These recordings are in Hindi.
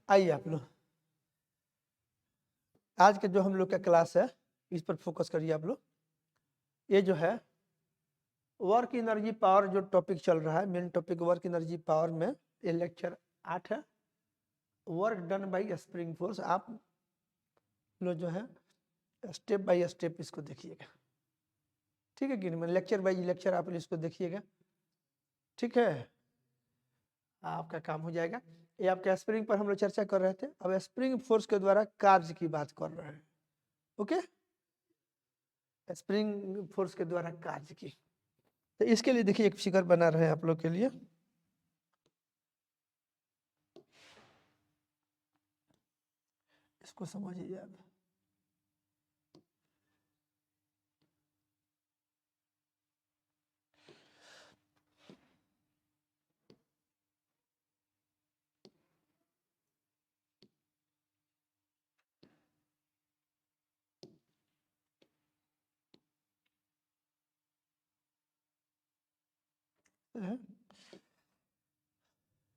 आइए आप लोग, आज के जो हम लोग का क्लास है इस पर फोकस करिए आप लोग। ये जो है वर्क एनर्जी पावर जो टॉपिक चल रहा है, main topic work energy power में ये लेक्चर 8 है, work done by spring force. आप लोग जो है स्टेप बाय स्टेप इसको देखिएगा, ठीक है कि नहीं? लेक्चर बाय लेक्चर आप इसको देखिएगा, ठीक है, आपका काम हो जाएगा। ये आपके स्प्रिंग पर हम लोग चर्चा कर रहे थे, अब स्प्रिंग फोर्स के द्वारा कार्य की बात कर रहे हैं। ओके, स्प्रिंग फोर्स के द्वारा कार्य की, तो इसके लिए देखिए एक फिगर बना रहे हैं आप लोग के लिए। इसको समझिए आप।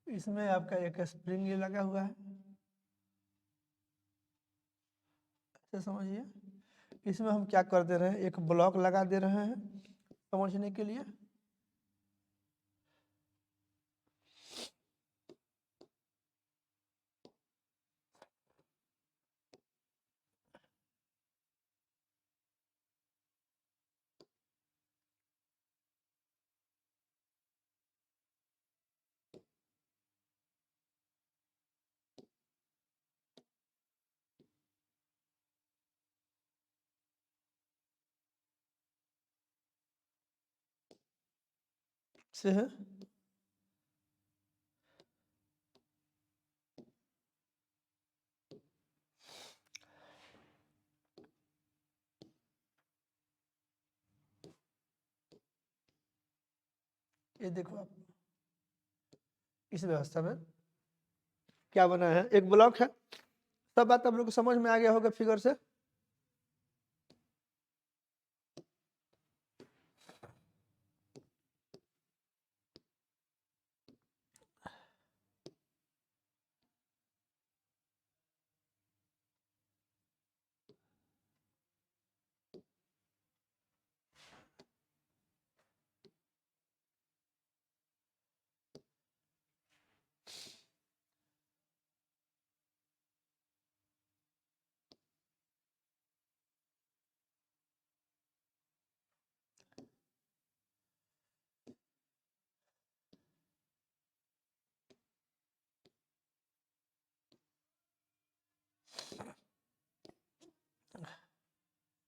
इसमें आपका एक स्प्रिंग ये लगा हुआ है, ऐसे समझिए। इसमें हम क्या कर दे रहे हैं, एक ब्लॉक लगा दे रहे हैं समझने के लिए। से है ये देखो आप, इस व्यवस्था में क्या बना है, एक ब्लॉक है। सब बात आप लोग को समझ में आ गया होगा फिगर से।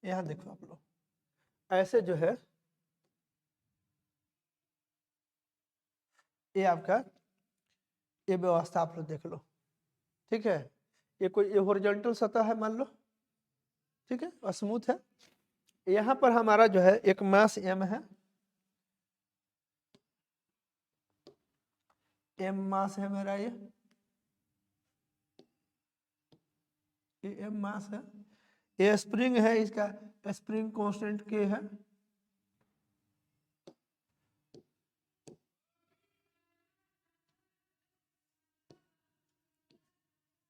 यहाँ देखो आप लोग, ऐसे जो है ये आपका ये व्यवस्था आप लोग देख लो, ठीक है। ये कोई ये हॉरिजॉन्टल सतह है मान लो, ठीक है, और स्मूथ है। यहाँ पर हमारा जो है एक मास m है, m मास है मेरा, ये m मास है। ये स्प्रिंग है, इसका स्प्रिंग कांस्टेंट k है,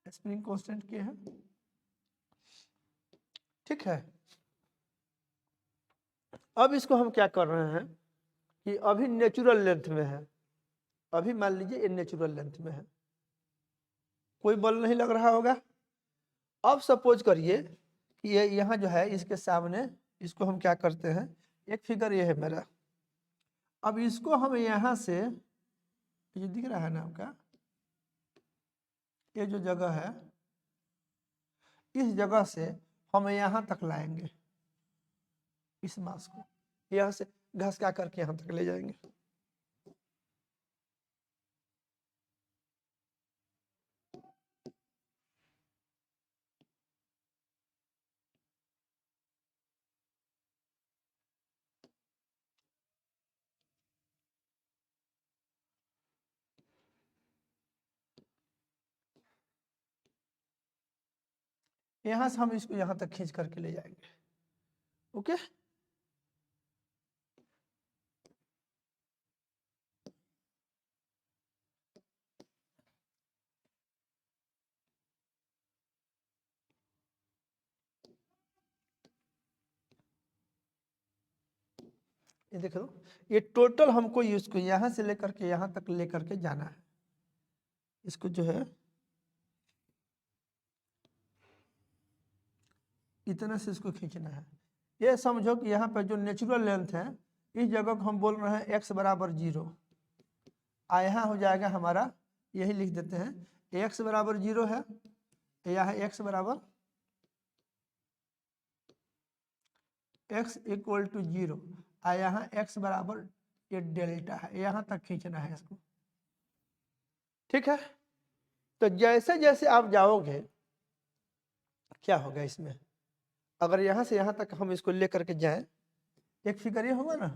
स्प्रिंग कांस्टेंट k है, ठीक है। अब इसको हम क्या कर रहे हैं कि अभी नेचुरल लेंथ में है, अभी मान लीजिए ये नेचुरल लेंथ में है, कोई बल नहीं लग रहा होगा। अब सपोज करिए कि ये यहाँ जो है इसके सामने, इसको हम क्या करते हैं, एक फिगर ये है मेरा। अब इसको हम यहाँ से, ये दिख रहा है ना आपका, ये जो जगह है इस जगह से हम यहाँ तक लाएंगे, इस मास को यहाँ से घसका करके यहाँ तक ले जाएंगे। यहाँ से हम इसको यहाँ तक खींच करके ले जाएंगे। ओके, ये देख लो, ये टोटल हमको इसको यहाँ से लेकर के यहाँ तक लेकर के जाना है। इसको जो है इतना से इसको खींचना है। ये समझो कि यहाँ पर जो नेचुरल लेंथ है इस जगह को हम बोल रहे हैं x बराबर 0। यहाँ हो जाएगा हमारा, यही लिख देते हैं, x बराबर 0 है, यह है x बराबर x इक्वल टू 0, यहाँ x बराबर ये डेल्टा है, यहाँ तक खींचना है इसको। ठीक है, तो जैसे जैसे आप जाओगे क्या होगा इसमें, अगर यहाँ से यहाँ तक हम इसको लेकर के जाएं, एक फिगर ये होगा ना,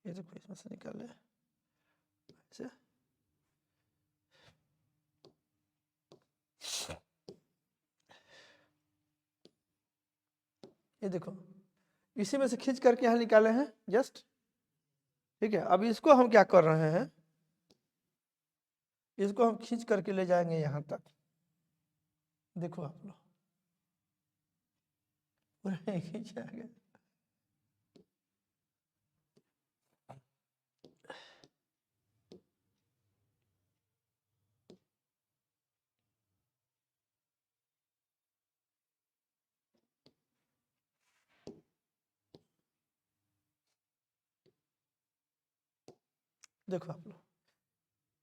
ये तो इसमें से निकाल ले ऐसे। ये देखो, इसी में से खींच करके यहाँ निकाले हैं जस्ट। ठीक है, अब इसको हम क्या कर रहे हैं, इसको हम खींच करके ले जाएंगे यहाँ तक। देखो आप लोग पूरा खींच आएगा। देखो आप लोग,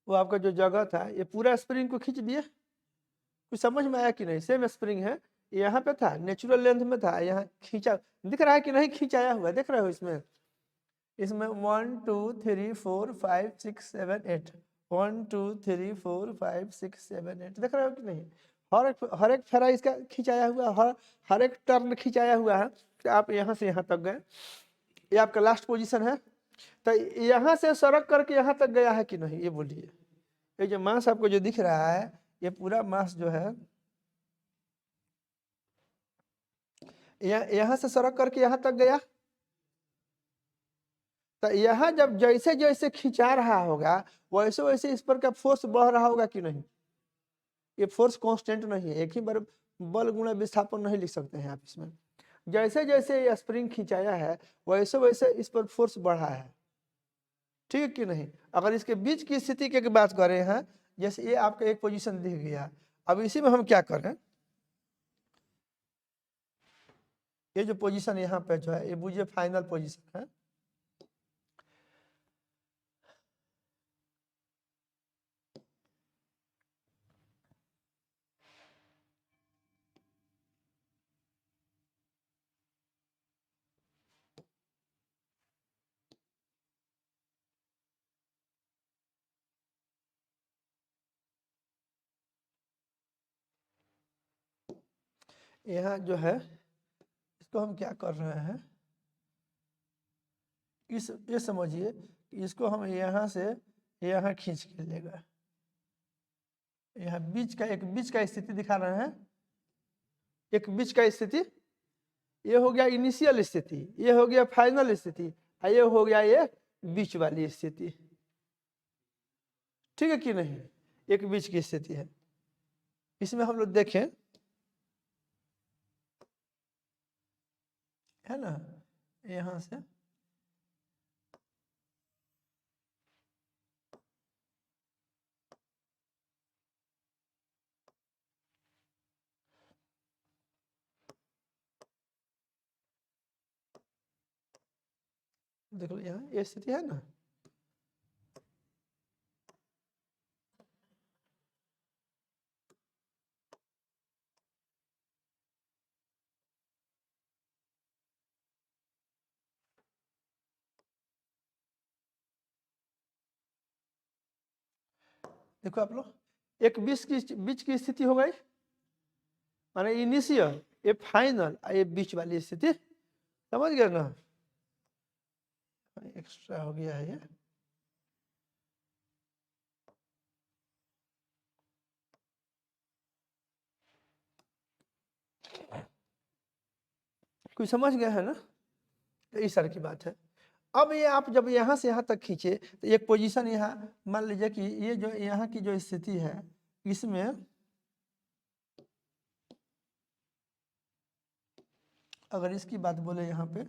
वो आपका जो जगह था ये पूरा स्प्रिंग को खींच दिए। कुछ समझ में आया कि नहीं? सेम स्प्रिंग है, यहाँ पे था नेचुरल लेंथ में था, यहाँ खींचा दिख रहा है कि नहीं? खींचाया हुआ देख रहे हो इसमें, इसमें 1 2 3 4 5 6 7 8, 1 2 3 4 5 6 7 8 देख रहे हो कि नहीं? हर एक फेरा इसका खिंचाया हुआ, हर एक टर्न खिंचाया हुआ है। तो आप यहाँ से यहाँ तक गए, ये आपका लास्ट पोजीशन है। तो यहाँ से सड़क करके यहाँ तक गया है कि नहीं, ये बोलिए। ये जो मास आपको जो दिख रहा है, ये पूरा मास जो है यहाँ से सड़क करके यहाँ तक गया। तो यहाँ जब जैसे जैसे खिंचा रहा होगा वैसे वैसे इस पर का फोर्स बढ़ रहा होगा कि नहीं? ये फोर्स कांस्टेंट नहीं है, एक ही बार बल गुणा विस्थापन नहीं लिख सकते हैं आप इसमें। जैसे जैसे ये स्प्रिंग खिंचाया है वैसे वैसे इस पर फोर्स बढ़ा है। ठीक है कि नहीं? अगर इसके बीच की स्थिति की बात करें हैं, जैसे ये आपका एक पोजीशन दिख गया, अब इसी में हम क्या करें, ये जो पोजीशन यहाँ पे जो है ये बुझिए फाइनल पोजीशन है। यहाँ जो है इसको हम क्या कर रहे हैं, ये समझिए, इसको हम यहाँ से यहाँ खींच के लेगा, यहाँ बीच का स्थिति दिखा रहे हैं, एक बीच का स्थिति, ये हो गया इनिशियल स्थिति, ये हो गया फाइनल स्थिति, ये हो गया ये बीच वाली स्थिति। ठीक है कि नहीं? एक बीच की स्थिति है। इसमें हम लोग देखें, है ना, यहाँ से देख लो, यहाँ ये स्थिति है ना, देखो आप लोग, एक बीच की स्थिति हो गई, माने इनिशियल, ये फाइनल, ये बीच वाली स्थिति। समझ गए ना? एक्स्ट्रा हो गया है ये, कोई समझ गया है ना? तो इस तरह की बात है। अब ये आप जब यहाँ से यहाँ तक खींचे तो एक पोजीशन यहाँ मान लीजिए कि ये जो यहाँ की जो स्थिति है इसमें अगर इसकी बात बोले यहाँ पे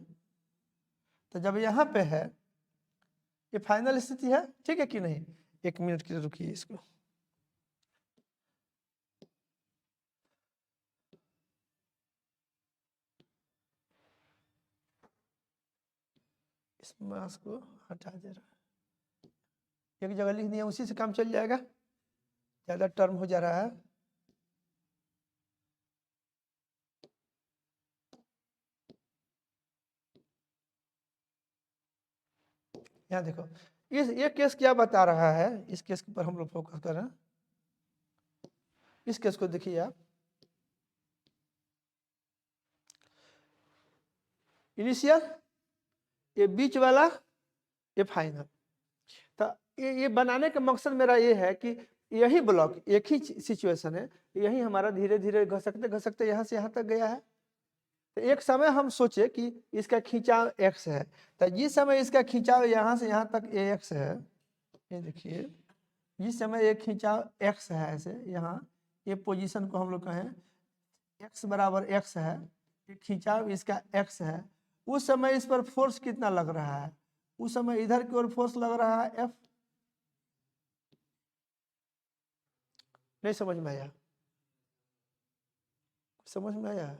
तो जब यहाँ पे है ये फाइनल स्थिति है, ठीक है कि नहीं। 1 मिनट के लिए रुकिए इसको। इस मास को हटा दे रहा है, एक जगह लिख दिया, उसी से काम चल जाएगा, ज़्यादा टर्म हो जा रहा है। यहाँ देखो ये केस क्या बता रहा है, इस केस पर हम लोग फोकस कर रहे हैं। इस केस को देखिए आप, इनिशियल, ये बीच वाला, ये फाइनल। तो ये बनाने का मकसद मेरा ये है कि यही ब्लॉक एक ही सिचुएशन है, यही हमारा धीरे धीरे घसकते घसकते यहाँ से यहाँ तक गया है। तो एक समय हम सोचे कि इसका खिंचाव x है, तो जिस समय इसका खिंचाव यहाँ से यहाँ तक ax है, ये देखिए जिस समय ये खिंचाव x है ऐसे यहाँ, ये पोजीशन को हम लोग कहें x बराबर x है, ये खिंचाव इसका x है, उस समय इस पर फोर्स कितना लग रहा है, उस समय इधर की ओर फोर्स लग रहा है F। नहीं समझ में आया? समझ में आया?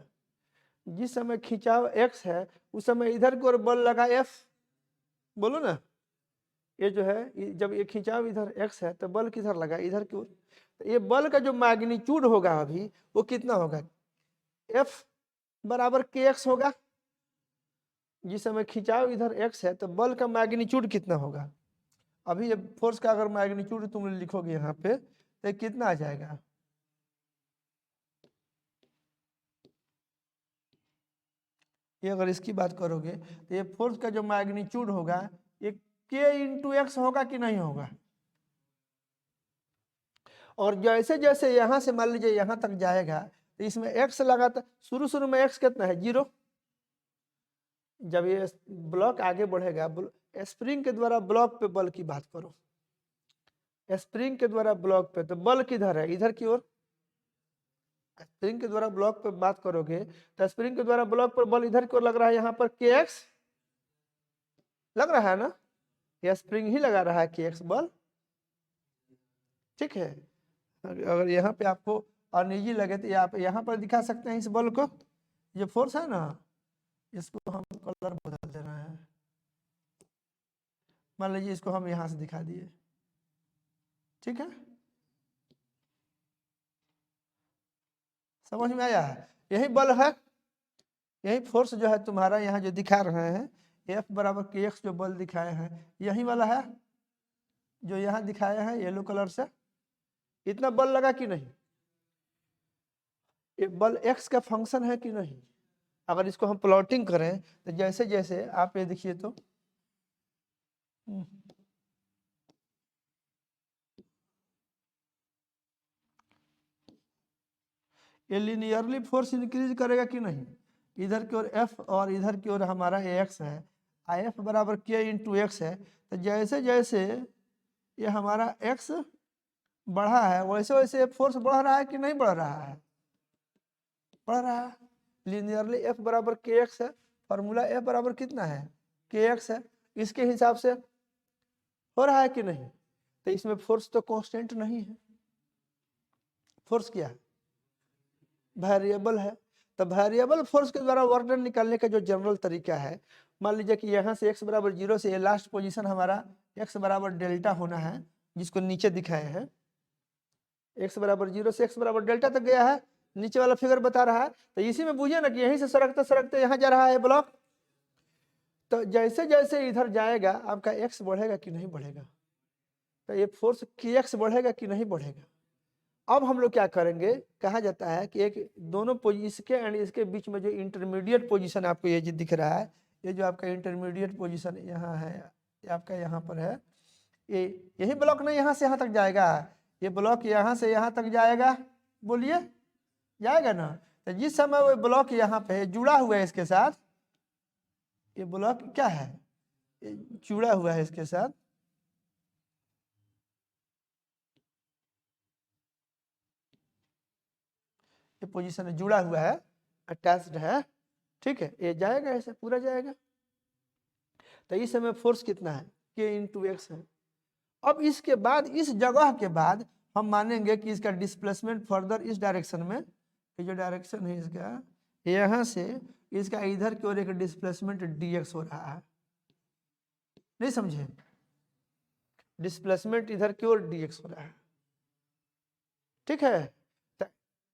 जिस समय खिंचाव x है उस समय इधर की ओर बल लगा F, बोलो ना। ये जो है जब ये खिंचाव इधर x है तो बल किधर लगा, इधर की ओर। तो ये बल का जो मैग्नीट्यूड होगा अभी वो कितना होगा, F बराबर kx होगा। जिस समय खिंचाव इधर x है तो बल का मैग्नीट्यूड कितना होगा। अभी ये फोर्स का अगर मैग्नीट्यूड तुम लिखोगे यहाँ पे तो कितना आ जाएगा, ये अगर इसकी बात करोगे तो ये फोर्स का जो मैग्नीट्यूड होगा ये k इंटू एक्स होगा कि नहीं होगा। और जैसे जैसे यहाँ से मान लीजिए यहाँ तक जाएगा तो इसमें x लगा, था शुरू में x कितना है, 0। जब ये ब्लॉक आगे बढ़ेगा, स्प्रिंग के द्वारा ब्लॉक पे बल की बात करो, स्प्रिंग के द्वारा ब्लॉक पे, तो बल किधर है, इधर की ओर। स्प्रिंग के द्वारा ब्लॉक पे बात करोगे तो स्प्रिंग के द्वारा ब्लॉक पर बल इधर की ओर लग रहा है, यहाँ पर kx लग रहा है ना, यह स्प्रिंग ही लगा रहा है kx बल, ठीक है। अगर यहाँ पे आपको अनइजी लगे तो आप यहाँ पर दिखा सकते हैं इस बल को, ये फोर्स है ना, इसको हम कलर बदल दे रहे हैं, मान लीजिए इसको हम यहाँ से दिखा दिए, ठीक है। समझ में आया है? यही बल है, यही फोर्स जो है तुम्हारा यहाँ जो दिखा रहे हैं F बराबर kx जो बल दिखाए हैं यही वाला है जो यहाँ दिखाया है येलो कलर से। इतना बल लगा कि नहीं, ये बल x का फंक्शन है कि नहीं। अगर इसको हम प्लॉटिंग करें तो जैसे जैसे आप ये देखिए तो ये लिनियरली फोर्स इंक्रीज करेगा कि नहीं, इधर की ओर F और इधर की ओर हमारा AX है, F बराबर k इंटू एक्स है। तो जैसे जैसे ये हमारा x बढ़ा है वैसे वैसे फोर्स बढ़ रहा है कि नहीं बढ़ रहा है, बढ़ रहा है। लिनियरली F बराबर kx है, फॉर्मूला F बराबर कितना है, kx है, इसके हिसाब से हो रहा है कि नहीं। तो इसमें फोर्स तो कांस्टेंट नहीं है, फोर्स क्या है, वेरिएबल है। तो वेरिएबल फोर्स के द्वारा वर्क डन निकालने का जो जनरल तरीका है, मान लीजिए कि यहाँ से x बराबर 0 से ये लास्ट पोजीशन हमारा x बराबर डेल्टा होना है, जिसको नीचे दिखाए हैं, x बराबर 0 से x बराबर डेल्टा तक गया है, नीचे वाला फिगर बता रहा है। तो इसी में बुझिए ना कि यहीं से सरकते सरकते यहाँ जा रहा है ब्लॉक। तो जैसे जैसे इधर जाएगा आपका x बढ़ेगा कि नहीं बढ़ेगा, तो ये फोर्स kx बढ़ेगा कि नहीं बढ़ेगा। अब हम लोग क्या करेंगे, कहा जाता है कि एक दोनों इसके एंड इसके बीच में जो इंटरमीडिएट पोजीशन आपको ये जो दिख रहा है, ये जो आपका इंटरमीडिएट पोजीशन यहाँ है, ये आपका यहाँ पर है, ये यही ब्लॉक नहीं यहाँ से यहाँ तक जाएगा, ये ब्लॉक यहाँ से यहाँ तक जाएगा, बोलिए जाएगा ना। तो जिस समय वो ब्लॉक यहाँ पे जुड़ा हुआ है इसके साथ, ये ब्लॉक क्या है, जुड़ा हुआ है इसके साथ, ये पोजीशन है, जुड़ा हुआ है, अटैच्ड है, ठीक है, ये जाएगा ऐसे पूरा जाएगा। तो इस समय फोर्स कितना है, के इंटू एक्स है। अब इसके बाद इस जगह के बाद हम मानेंगे कि इसका डिस्प्लेसमेंट फर्दर इस डायरेक्शन में, ये जो डायरेक्शन है इसका, यहाँ से इसका इधर की ओर एक डिस्प्लेसमेंट dx हो रहा है, नहीं समझे, डिस्प्लेसमेंट इधर की ओर dx हो रहा है, ठीक है। तो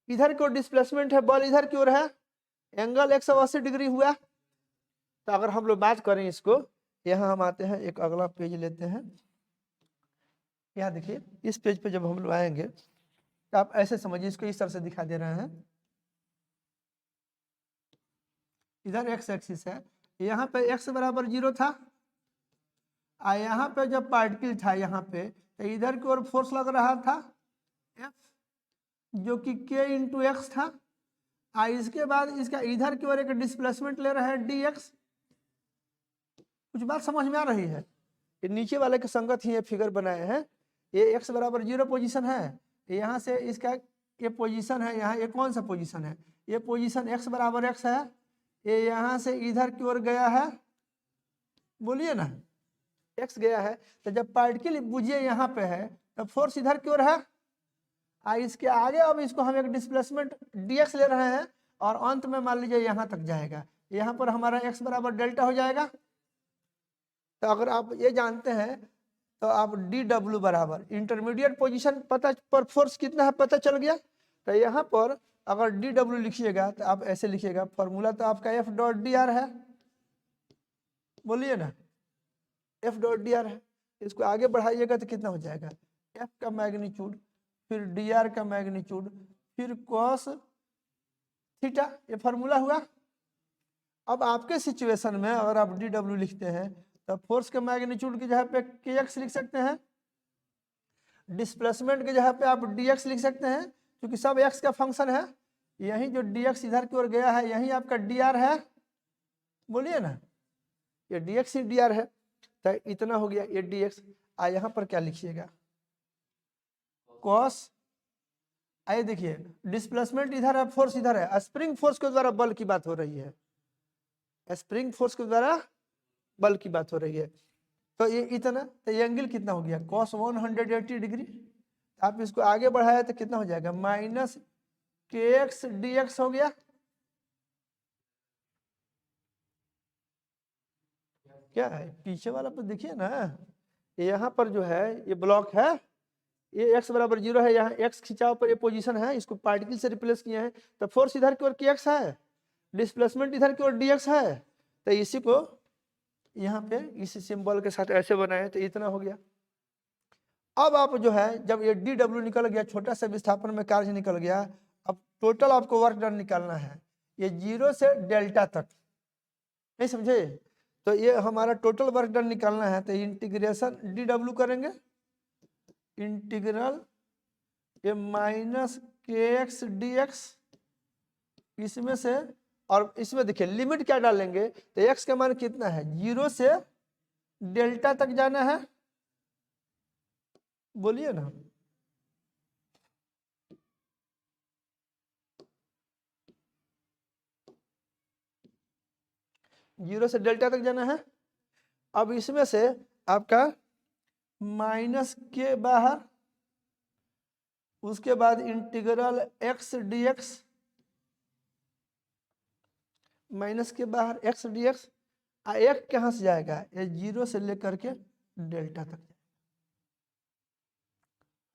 इधर की ओर डिस्प्लेसमेंट है, बल इधर की ओर है, एंगल 180 डिग्री हुआ। तो अगर हम लोग बात करें इसको, यहाँ हम आते हैं, एक अगला पेज लेते हैं, यहाँ देखिए इस पेज पे जब हम लोग आएंगे तो आप ऐसे समझिए, इसको इस तरह से दिखा दे रहे हैं, इधर एक्स एक्सिस है, यहाँ पे x बराबर 0 था, यहाँ पे जब पार्टिकल था यहाँ पे, तो इधर की ओर फोर्स लग रहा था F, जो कि k इंटू एक्स था, इसके बाद इसका इधर की ओर एक डिस्प्लेसमेंट ले रहा है dx। कुछ बात समझ में आ रही है? ये नीचे वाले के संगत ही ये फिगर बनाए हैं, ये x बराबर 0 पोजीशन है, यहाँ से इसका ये पोजीशन है, यहाँ ये कौन सा पोजीशन है, ये पोजीशन x बराबर x है, ये यहाँ से इधर की ओर गया है, बोलिए ना, x गया है। तो जब पार्टिकल बुझिए यहाँ पे है, तब फोर्स इधर की ओर है, इसके आगे अब इसको हम एक डिस्प्लेसमेंट dx ले रहे हैं, और अंत में मान लीजिए यहाँ तक जाएगा, यहाँ पर हमारा x बराबर डेल्टा हो जाएगा। तो अगर आप ये जानते हैं तो आप dw बराबर इंटरमीडिएट पोजीशन पता पर फोर्स कितना है पता चल गया। तो यहाँ पर अगर dw लिखिएगा तो आप ऐसे लिखिएगा, फॉर्मूला तो आपका F डॉट dr है, बोलिए ना, F डॉट dr है। इसको आगे बढ़ाइएगा तो कितना हो जाएगा, F का मैग्नीट्यूड, फिर dr का मैग्नीट्यूड, फिर cos थीटा, ये फार्मूला हुआ। अब आपके सिचुएशन में अगर आप dw लिखते हैं तो फोर्स के मैग्नीट्यूड की जगह पे kx लिख सकते हैं, डिस्प्लेसमेंट की जगह पे आप dx लिख सकते हैं, क्योंकि सब x का फंक्शन है। यही जो dx इधर की ओर गया है, यही आपका dr है, बोलिए ना, ये dx ही dr है। तो इतना हो गया ये dx। यहाँ पर क्या लिखिएगा, cos, आइए देखिए डिस्प्लेसमेंट इधर है, फोर्स इधर है, स्प्रिंग फोर्स के द्वारा बल की बात हो रही है, स्प्रिंग फोर्स के द्वारा बल की बात हो रही है। तो ये इतना, तो ये एंगल कितना हो गया, cos 180 डिग्री। आप इसको आगे बढ़ाया तो कितना हो जाएगा, माइनस kx dx हो गया। क्या है पीछे वाला पर देखिए ना, यहाँ पर जो है ये ब्लॉक है, ये x बराबर 0 है, यहाँ x खिंचाव पर ये पोजीशन है, इसको पार्टिकल से रिप्लेस किए हैं, तो फोर्स इधर की ओर kx है, डिस्प्लेसमेंट इधर की ओर dx है। तो इसी को यहाँ पे इसी सिंबल के साथ ऐसे बनाए, तो इतना हो गया। अब आप जो है जब ये dw निकल गया, छोटा सा विस्थापन में कार्य निकल गया, अब टोटल आपको वर्क डन निकालना है, ये 0 से डेल्टा तक, नहीं समझे, तो ये हमारा टोटल वर्क डन निकालना है। तो इंटीग्रेशन dw करेंगे, इंटीग्रल ये माइनस kx dx, इसमें से, और इसमें देखिए लिमिट क्या डालेंगे, तो x का मान कितना है, 0 से डेल्टा तक जाना है, बोलिए ना, जीरो से डेल्टा तक जाना है। अब इसमें से आपका माइनस के बाहर, उसके बाद इंटीग्रल x dx, माइनस के बाहर x dx, एक कहाँ से जाएगा, ये 0 से लेकर के डेल्टा तक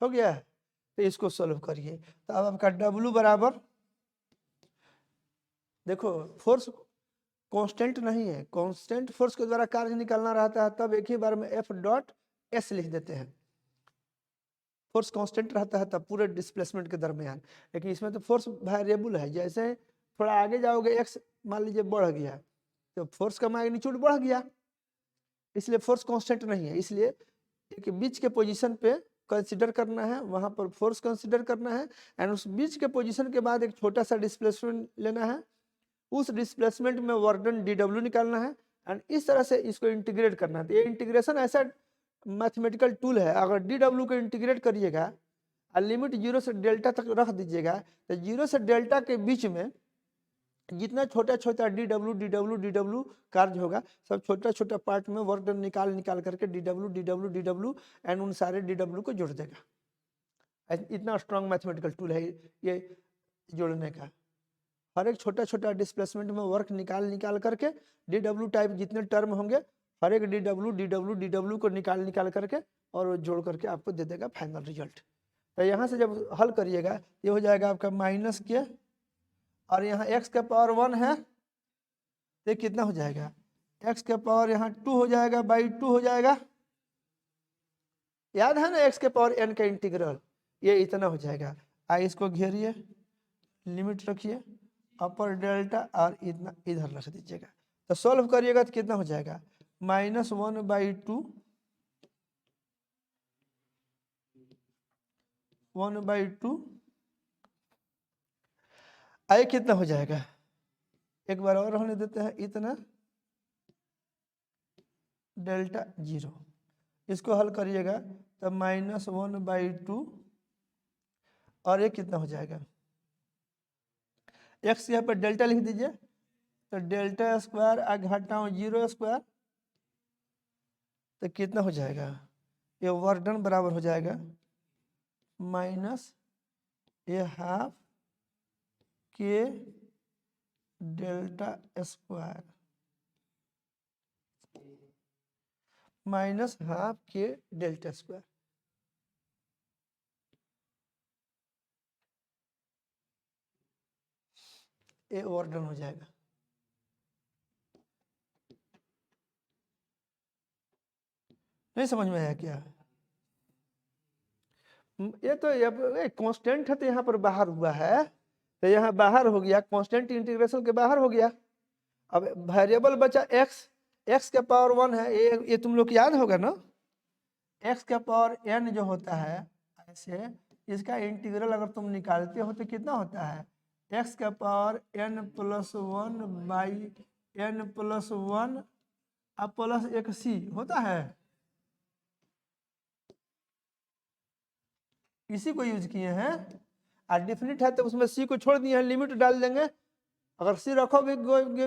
हो गया। तो इसको सोल्व करिए, तो अब आपका W बराबर, देखो फोर्स कांस्टेंट नहीं है, कांस्टेंट फोर्स के द्वारा कार्य निकालना रहता है, तब एक ही बार में F डॉट S लिख देते हैं, फोर्स कांस्टेंट रहता है तब पूरे डिस्प्लेसमेंट के दरमियान। लेकिन इसमें तो फोर्स वेरिएबल है, जैसे थोड़ा आगे जाओगे x मान लीजिए बढ़ गया, तो फोर्स का मैग्नीट्यूड बढ़ गया, इसलिए फोर्स कांस्टेंट नहीं है। इसलिए एक बीच के पोजीशन पे कंसीडर करना है, वहां पर फोर्स कंसीडर करना है, एंड उस बीच के पोजीशन के बाद एक छोटा सा डिस्प्लेसमेंट लेना है, उस डिस्प्लेसमेंट में वर्क डन dw निकालना है, एंड इस तरह से इसको इंटीग्रेट करना है। तो ये इंटीग्रेशन ऐसा मैथमेटिकल टूल है, अगर डी डब्ल्यू को इंटीग्रेट करिएगा और लिमिट 0 से डेल्टा तक रख दीजिएगा, तो 0 से डेल्टा के बीच में जितना छोटा छोटा डी डब्ल्यू कार्य होगा, सब छोटा छोटा पार्ट में वर्क डन निकाल करके डी डब्ल्यू एंड उन सारे डी डब्ल्यू को जोड़ देगा। इतना स्ट्रांग मैथमेटिकल टूल है ये जोड़ने का। हर एक छोटा छोटा डिस्प्लेसमेंट में वर्क निकाल करके डी डब्ल्यू टाइप जितने टर्म होंगे, हर एक डी डब्ल्यू को निकाल करके और वो जोड़ करके आपको दे देगा फाइनल रिजल्ट। तो यहाँ से जब हल करिएगा ये हो जाएगा आपका माइनस के, और यहाँ x का पावर 1 है तो कितना हो जाएगा, x का पावर यहाँ 2 हो जाएगा, बाई 2 हो जाएगा। याद है ना x के पावर n का इंटीग्रल, ये इतना हो जाएगा। आई इसको घेरिए, लिमिट रखिए, अपर डेल्टा और इतना इधर रख दीजिएगा। तो सॉल्व करिएगा तो कितना हो जाएगा, -1/2 1/2 आई कितना हो जाएगा, एक बार और होने देते हैं, इतना डेल्टा 0। इसको हल करिएगा तो -1/2 और ये कितना हो जाएगा, x यहाँ पर डेल्टा लिख दीजिए, तो डेल्टा स्क्वायर घटाओ 0 स्क्वायर, तो कितना हो जाएगा, ये वर्क डन बराबर हो जाएगा माइनस ये हाफ के डेल्टा स्क्वायर माइनस हाफ के डेल्टा स्क्वायर। ये वर्क डन हो जाएगा। नहीं समझ में आया क्या, ये तो ये कांस्टेंट है तो यहाँ पर बाहर हुआ है, तो यहाँ बाहर हो गया, कांस्टेंट इंटीग्रेशन के बाहर हो गया। अब वेरिएबल बचा x का पावर 1 है, ये तुम लोग याद होगा ना, x का पावर n जो होता है ऐसे, इसका इंटीग्रल अगर तुम निकालते हो तो कितना होता है, x का पावर n+1/n+1 अब प्लस एक c होता है, इसी को यूज किए हैं। और डिफिनिट है तो उसमें सी को छोड़ दिए हैं, लिमिट डाल देंगे। अगर सी रखोगे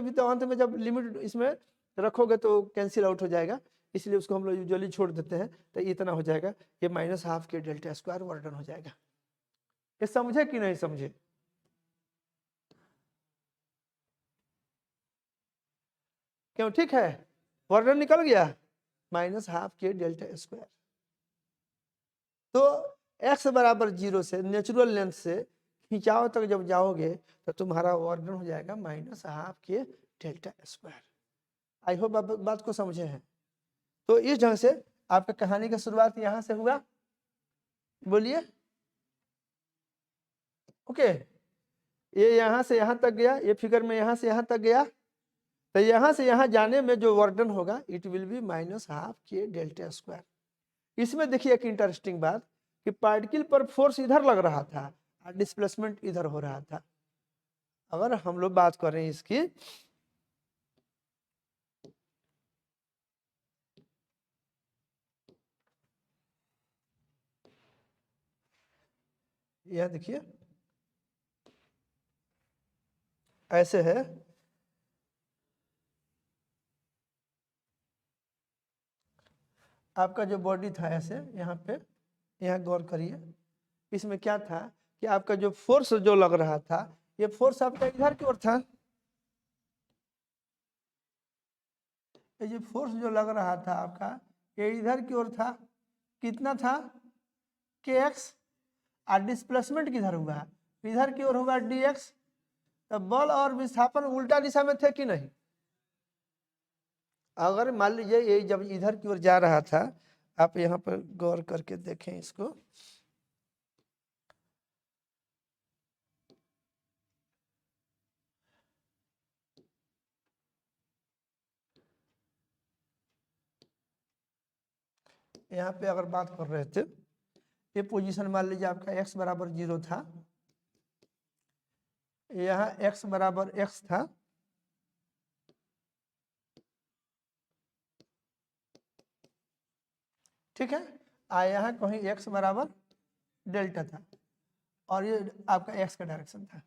भी तो अंत में जब लिमिट इसमें रखोगे तो कैंसिल आउट हो जाएगा, इसलिए उसको हम लोग यूजुअली छोड़ देते हैं। तो इतना हो जाएगा, ये -हाफ के डेल्टा स्क्वायर वर्क डन हो जाएगा। ये समझे कि नहीं समझे, क्यों, ठीक है, वर्क डन निकल गया, -हाफ के डेल्टा स्क्वायर। तो x बराबर 0 से नेचुरल लेंथ से खिंचाव तक जब जाओगे तो तुम्हारा वर्क डन हो जाएगा -हाफ के डेल्टा स्क्वायर। आई होप आप बात को समझे हैं। तो इस ढंग से आपका कहानी का शुरुआत यहाँ से हुआ, बोलिए ओके। ये यहाँ से यहाँ तक गया, ये फिगर में यहाँ से यहाँ तक गया, तो यहाँ से यहाँ जाने में जो वर्क डन होगा इट विल बी -हाफ के डेल्टा स्क्वायर। इसमें देखिए एक इंटरेस्टिंग बात कि पार्टिकल पर फोर्स इधर लग रहा था और डिस्प्लेसमेंट इधर हो रहा था। अगर हम लोग बात करें इसकी, यह देखिए ऐसे है, आपका जो बॉडी था ऐसे, यहाँ पे यहाँ गौर करिए, इसमें क्या था कि आपका जो फोर्स जो लग रहा था, ये फोर्स आपका इधर की ओर था। ये जो फोर्स जो लग रहा था आपका, ये इधर की ओर था, कितना था kx, और डिस्प्लेसमेंट किधर हुआ, इधर की ओर हुआ dx। तो बल और विस्थापन उल्टा दिशा में थे कि नहीं। अगर मान लीजिए ये जब इधर की ओर जा रहा था, आप यहाँ पर गौर करके देखें इसको, यहाँ पे अगर बात कर रहे थे, ये पोजीशन मान लीजिए आपका x बराबर 0 था, यहाँ x बराबर x था, ठीक है। यहाँ कहीं x बराबर डेल्टा था और ये आपका x का डायरेक्शन था।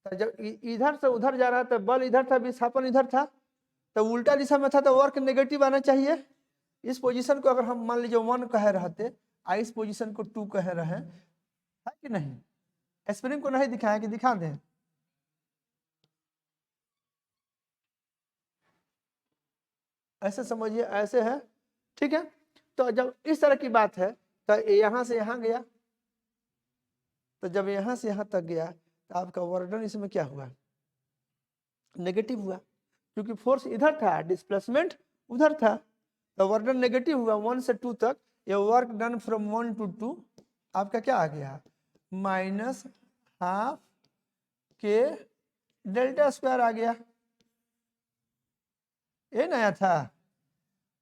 तो जब इधर से उधर जा रहा था, बल इधर था, विस्थापन इधर था, तो उल्टा दिशा में था, तो वर्क नेगेटिव आना चाहिए। इस पोजीशन को अगर हम मान लीजिए 1 कह रहते, इस पोजीशन को 2 कह रहे हैं, है कि नहीं? स्प्रिंग को नहीं दिखाया कि दिखा दें? ऐसे समझिए, ऐसे है, ठीक है। तो जब इस तरह की बात है, तो यहाँ से यहाँ गया, तो जब यहाँ से यहाँ तक गया तो आपका वर्डन इसमें क्या हुआ? नेगेटिव हुआ, क्योंकि फोर्स इधर था, डिस्प्लेसमेंट उधर था, तो वर्डन नेगेटिव हुआ 1 से 2 तक। ये वर्क डन फ्रॉम 1 to 2 आपका क्या आ गया? -12 के डेल्टा स्क्वायर आ गया। ये नया था।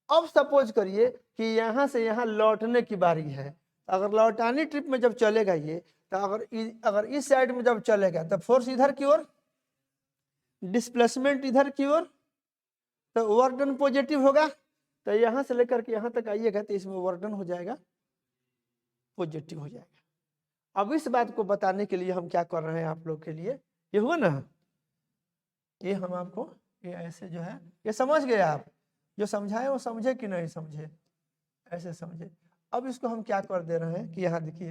अब सपोज करिए कि यहाँ से यहाँ लौटने की बारी है। अगर लौटानी ट्रिप में जब चलेगा ये, तो अगर इस साइड में जब चलेगा तो फोर्स इधर की ओर, डिस्प्लेसमेंट इधर की ओर, तो वर्क डन पॉजिटिव होगा। तो यहाँ से लेकर के यहाँ तक आइएगा तो इसमें वर्क डन हो जाएगा, पॉजिटिव हो जाएगा। अब इस बात को बताने के लिए हम क्या कर रहे हैं आप लोग के लिए, ये हुआ ना, ये हम आपको ये ऐसे जो है, ये समझ गए आप? जो समझाए वो समझे कि नहीं समझे? ऐसे समझे। अब इसको हम क्या कर दे रहे हैं कि यहाँ देखिए,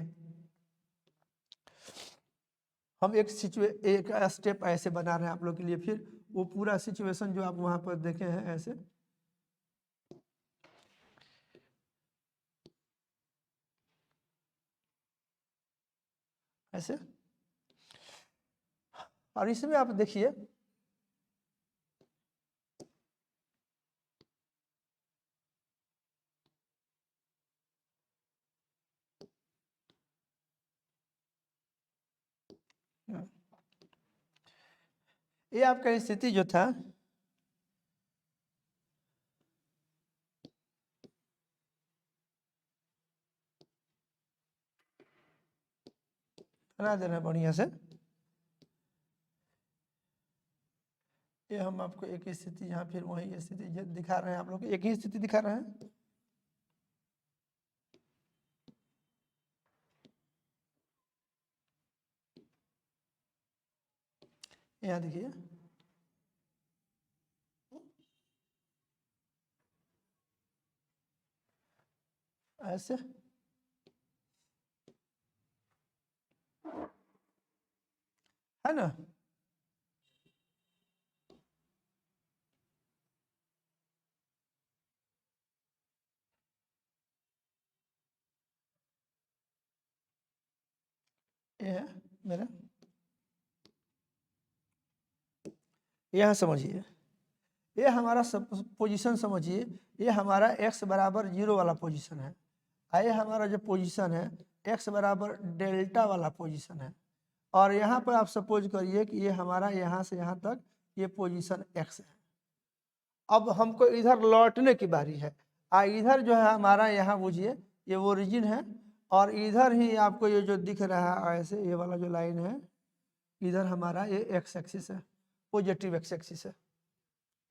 हम एक स्टेप ऐसे बना रहे हैं आप लोग के लिए, फिर वो पूरा सिचुएशन जो आप वहां पर देखे हैं ऐसे, ऐसे। और इसमें आप देखिए, ये आपका स्थिति जो था, बना देना बढ़िया से। ये हम आपको एक ही स्थिति, यहाँ फिर वही स्थिति दिखा रहे हैं, आप लोग एक ही स्थिति दिखा रहे हैं। यहाँ देखिए, ऐसे है ना। ये है मेरा, यहाँ समझिए, ये हमारा सब पोजीशन समझिए, ये हमारा x बराबर 0 वाला पोजीशन है। ये हमारा जो पोजीशन है x बराबर डेल्टा वाला पोजीशन है। और यहाँ पर आप सपोज करिए कि ये हमारा यहाँ से यहाँ तक ये पोजीशन x है। अब हमको इधर लौटने की बारी है। इधर जो है हमारा, यहाँ बुझिए ये ओरिजिन है, और इधर ही आपको ये जो दिख रहा है ऐसे, ये वाला जो लाइन है, इधर हमारा ये एक्स एक्सिस है, पॉजिटिव एक्स एक्सिस है।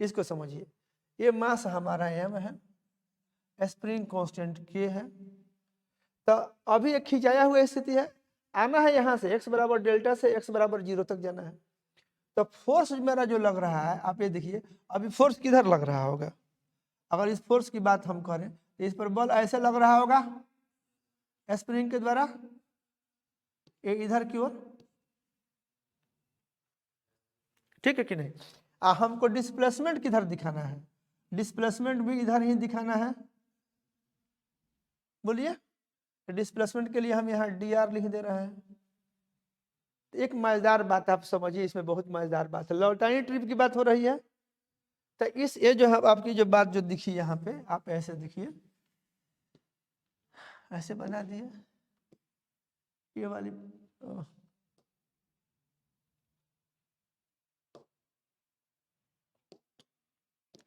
इसको समझिए, ये मास हमारा m है, स्प्रिंग कांस्टेंट k है। तो अभी एक खिंचाया हुआ स्थिति है, आना है यहाँ से x बराबर डेल्टा से x बराबर 0 तक जाना है। तो फोर्स मेरा जो लग रहा है, आप ये देखिए, अभी फोर्स किधर लग रहा होगा? अगर इस फोर्स की बात हम करें तो इस पर बल ऐसे लग रहा होगा स्प्रिंग के द्वारा, ये इधर की ओर, ठीक है कि नहीं? हमको डिस्प्लेसमेंट किधर दिखाना है? डिस्प्लेसमेंट भी इधर ही दिखाना है। बोलिए, डिस्प्लेसमेंट के लिए हम यहाँ dr लिख दे रहे हैं। एक मजेदार बात आप समझिए, इसमें बहुत मजेदार बात है, लौटानी ट्रिप की बात हो रही है। तो इस ये जो है आपकी जो बात जो दिखी यहाँ पे, आप ऐसे देखिए, ऐसे बना दिए ये वाली,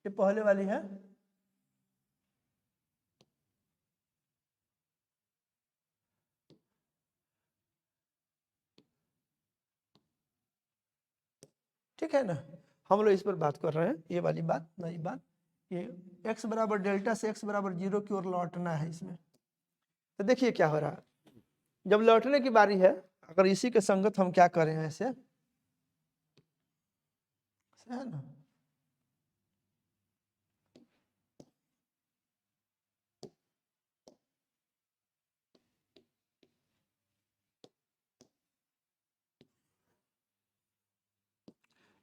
ये पहले वाली है। ठीक है ना, हम लोग इस पर बात कर रहे हैं, ये वाली बात, नई बात, ये x बराबर डेल्टा से x बराबर 0 की ओर लौटना है इसमें। तो देखिए क्या हो रहा है, जब लौटने की बारी है, अगर इसी के संगत हम क्या करें ऐसे है ना,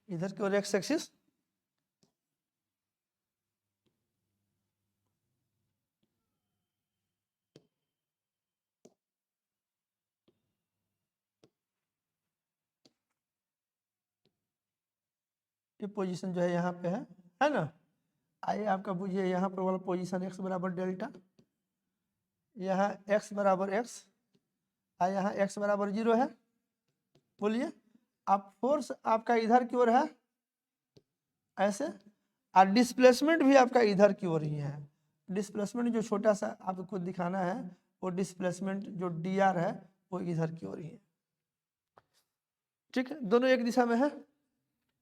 इधर की ओर एक्स एक्सिस, ये पोजीशन जो है यहाँ पे है ना। आइए आपका बुझिए यहाँ पर वाला पोजीशन x बराबर डेल्टा, यहाँ x बराबर x, यहाँ x बराबर 0 है। बोलिए, आप फोर्स आपका इधर की ओर है ऐसे, और डिस्प्लेसमेंट भी आपका इधर की ओर ही है। डिस्प्लेसमेंट जो छोटा सा आपको दिखाना है, वो डिस्प्लेसमेंट जो dr है वो इधर की ओर ही है। ठीक है, दोनों एक दिशा में है।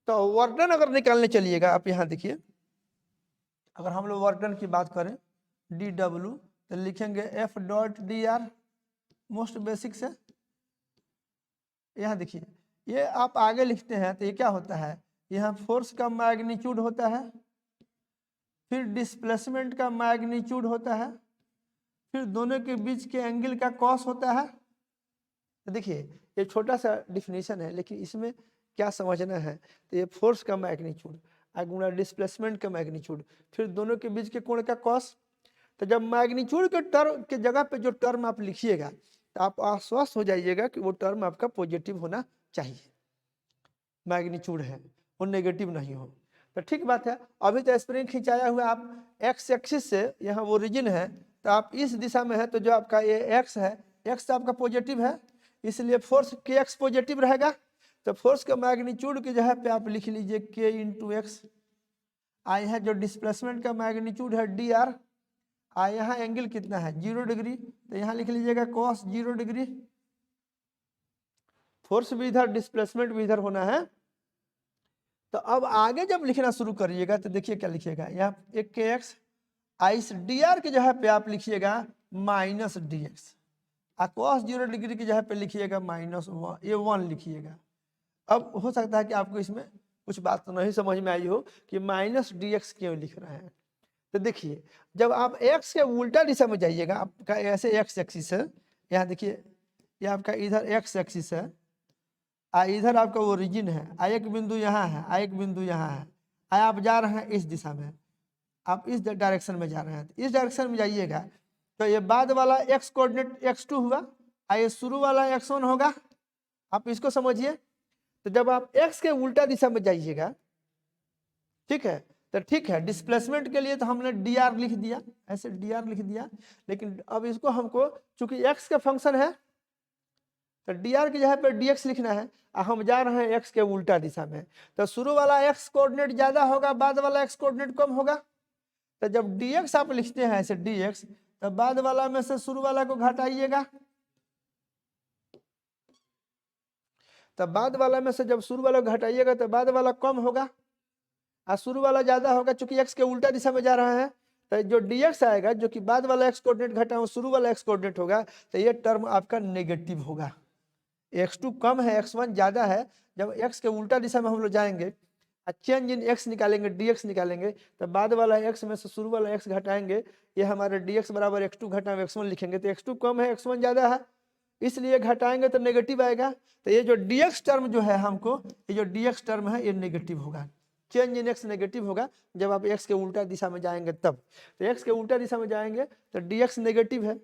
तो वर्क डन अगर निकालने चलिएगा आप, यहाँ देखिए, अगर हम लोग वर्क डन की बात करें dw, तो लिखेंगे F dot dr, most basic से। यहाँ देखिए, ये आप आगे लिखते हैं तो ये क्या होता है, यहाँ फोर्स का मैग्नीट्यूड होता है, फिर डिस्प्लेसमेंट का मैग्नीट्यूड होता है, फिर दोनों के बीच के एंगल का कॉस होता है। तो देखिए ये छोटा सा डिफिनीशन है, लेकिन इसमें क्या समझना है, तो ये फोर्स का मैग्नीट्यूड गुणा डिस्प्लेसमेंट का मैग्नीट्यूड, फिर दोनों के बीच के कोण का कॉस। तो जब मैग्नीट्यूड के टर्म के जगह पे जो टर्म आप लिखिएगा, तो आप आश्वस्त हो जाइएगा कि वो टर्म आपका पॉजिटिव होना चाहिए, मैग्नीट्यूड है वो नेगेटिव नहीं हो। तो ठीक बात है। अभी तो स्प्रिंग खिंचाया हुआ आप एक्स एक्सिस से, यहाँ वो ओरिजिन है, तो आप इस दिशा में है, तो जो आपका ये एक्स है, एक्स तो आपका पॉजिटिव है, इसलिए फोर्स के एक्स पॉजिटिव रहेगा। तो फोर्स का मैग्नीट्यूड की जगह पे आप लिख लीजिए के इंटू एक्स। आई है जो डिस्प्लेसमेंट का मैग्नीट्यूड है डी आर, यहाँ एंगल कितना है 0 डिग्री, तो यहाँ लिख लीजिएगा cos 0 डिग्री। फोर्स भी इधर, डिस्प्लेसमेंट भी इधर होना है। तो अब आगे जब लिखना शुरू करिएगा तो देखिए क्या लिखिएगा, यहाँ एक के एक्स, इस डी आर की जगह पे आप लिखिएगा minus D x, cos 0 degree की जगह पे लिखिएगा माइनस ये 1 लिखिएगा। अब हो सकता है कि आपको इसमें कुछ बात तो नहीं समझ में आई हो कि माइनस डी एक्स क्यों लिख रहे हैं। तो देखिए, जब आप x के उल्टा दिशा में जाइएगा, आपका ऐसे x एक्सिस है, यहाँ देखिए ये आपका इधर x एक्सिस है, इधर आपका ओरिजिन है, एक बिंदु यहाँ है, एक बिंदु यहाँ है, आप जा रहे हैं इस दिशा में, आप इस डायरेक्शन में जा रहे हैं, तो इस डायरेक्शन में जाइएगा, तो ये बाद वाला x कोऑर्डिनेट x2 हुआ, ये शुरू वाला x1 होगा। आप इसको समझिए। तो जब आप x के उल्टा दिशा में जाइएगा, ठीक है, तो ठीक है, डिस्प्लेसमेंट के लिए तो हमने डी आर लिख दिया, ऐसे डी आर लिख दिया, लेकिन अब इसको हमको चूंकि x का फंक्शन है, तो डी आर की जगह पर डी एक्स लिखना है, और हम जा रहे हैं x के उल्टा दिशा में, तो शुरू वाला x कोऑर्डिनेट ज्यादा होगा, बाद वाला x कोऑर्डिनेट कम होगा। तो जब dx आप लिखते हैं ऐसे dx, तो बाद वाला में से शुरू वाला को घटाइएगा, तो बाद वाला में से जब शुरू वाला को घटाइएगा तो बाद वाला कम होगा और शुरू वाला ज्यादा होगा, चूंकि x के उल्टा दिशा में जा रहा है। तो जो dx आएगा, जो कि बाद वाला x कोऑर्डिनेट घटा शुरू वाला x कोऑर्डिनेट होगा, तो ये टर्म आपका नेगेटिव होगा। x2 कम है, x1 ज्यादा है। जब x के उल्टा दिशा में हम लोग जाएंगे, चेंज इन x निकालेंगे, dx निकालेंगे, तो बाद वाला x में से शुरू वाला x घटाएंगे, ये हमारे dx बराबर x2 घटा x1 लिखेंगे, तो x2 कम है, x1 ज्यादा है, इसलिए घटाएंगे तो नेगेटिव आएगा। तो ये जो dx टर्म जो है हमको, ये जो dx टर्म है ये नेगेटिव होगा, चेंज इन x नेगेटिव होगा जब आप x के उल्टा दिशा में जाएंगे तब। तो x के उल्टा दिशा में जाएंगे तो dx नेगेटिव है,